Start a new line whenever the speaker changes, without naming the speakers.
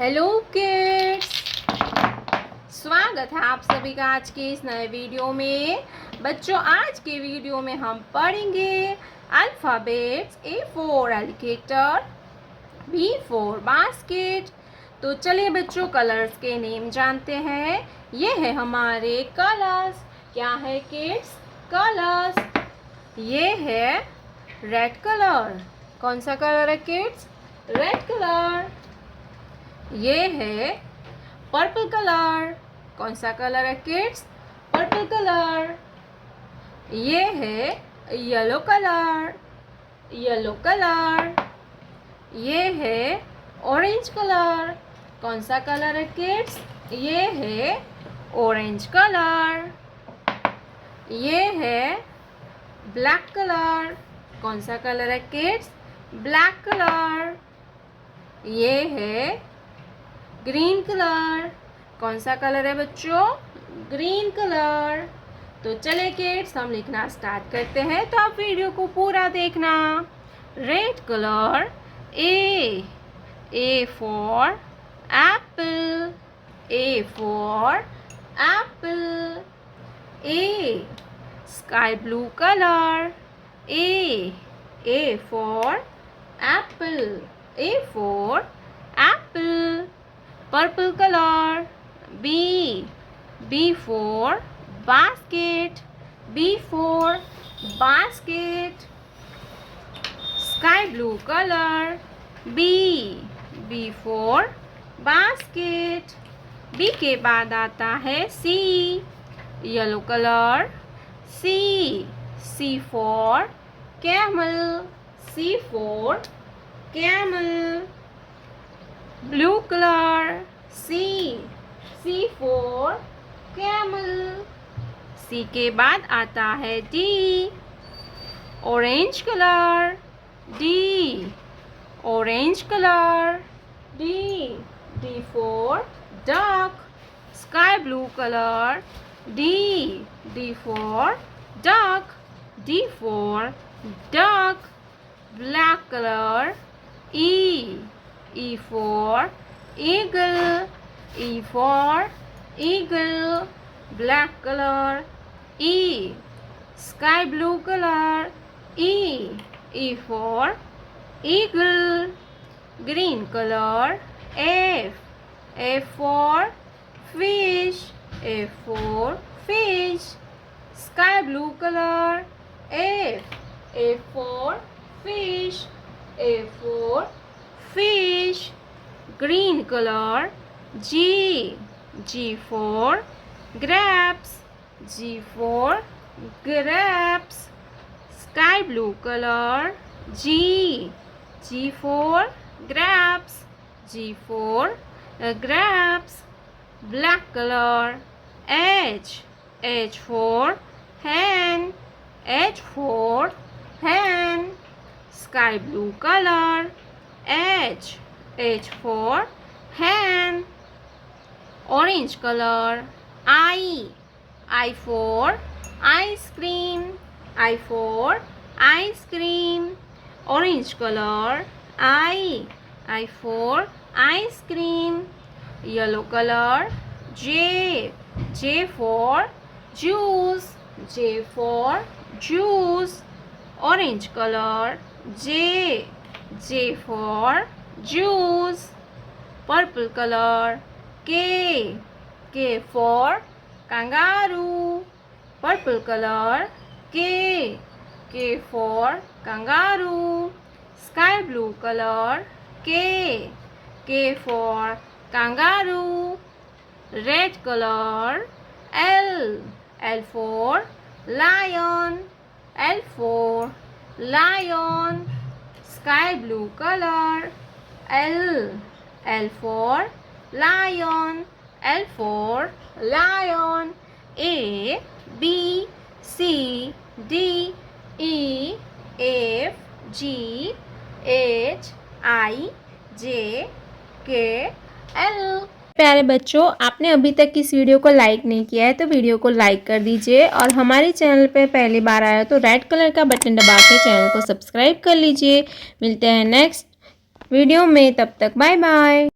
Hello kids, स्वागत है आप सभी का आज के इस नए वीडियो में। बच्चों, आज के वीडियो में हम पढ़ेंगे alphabets. A for alligator, B for basket. तो चलिए बच्चों, कलर्स के नेम जानते हैं। ये है हमारे कलर्स। क्या है किड्स? कलर्स। ये है रेड कलर। कौन सा कलर है किड्स? Red colour. ये है पर्पल कलर। कौन सा कलर है किड्स? Purple colour. ये है येलो कलर। Yellow colour. ये है ऑरेंज कलर। कौन सा कलर है किड्स? ये है ऑरेंज कलर। ये है ब्लैक कलर। कौन सा कलर है किड्स? Black colour. ये है ग्रीन कलर। कौन सा कलर है बच्चों? Green colour. तो चले किड्स, हम लिखना स्टार्ट करते हैं। तो आप वीडियो को पूरा देखना। Red colour, A for Apple. A for Apple. A sky blue colour. A for Apple. A for Apple. Purple color, B for basket. B for basket. Sky blue color, B for basket. B के बाद आता है C, yellow color, C for camel. C for camel. Blue color, C for camel. C के बाद आता है D, orange color, orange color, D for duck. Sky blue color, D for duck, D for duck. Black color, E for eagle. E for eagle. Black color, E. Sky blue color, E for eagle. Green color, F for fish. F for fish. Sky blue color, F for fish. F for fish. Green color, G for grapes. G for grapes. Sky blue color, G for grapes. G for grapes. Black color, H for hen. H for hen. Sky blue color, H for hen. Orange color, I for ice cream. I for ice cream. Orange color, I for ice cream. Yellow color, J for juice. J for juice. Orange color, J for juice. Purple color, K for kangaroo. Purple color, K for kangaroo. Sky blue color, K for kangaroo. Red color, L for lion. L for lion. Sky blue color, L for lion. L for lion. A B C D E F G H I J K L। प्यारे बच्चों, आपने अभी तक इस video को like नहीं किया है तो वीडियो को लाइक कर दीजिए, और हमारे चैनल पे पहली बार आया तो रेड कलर का बटन दबा के चैनल को सब्सक्राइब कर लीजिए। मिलते हैं नेक्स्ट वीडियो में, तब तक बाय बाय।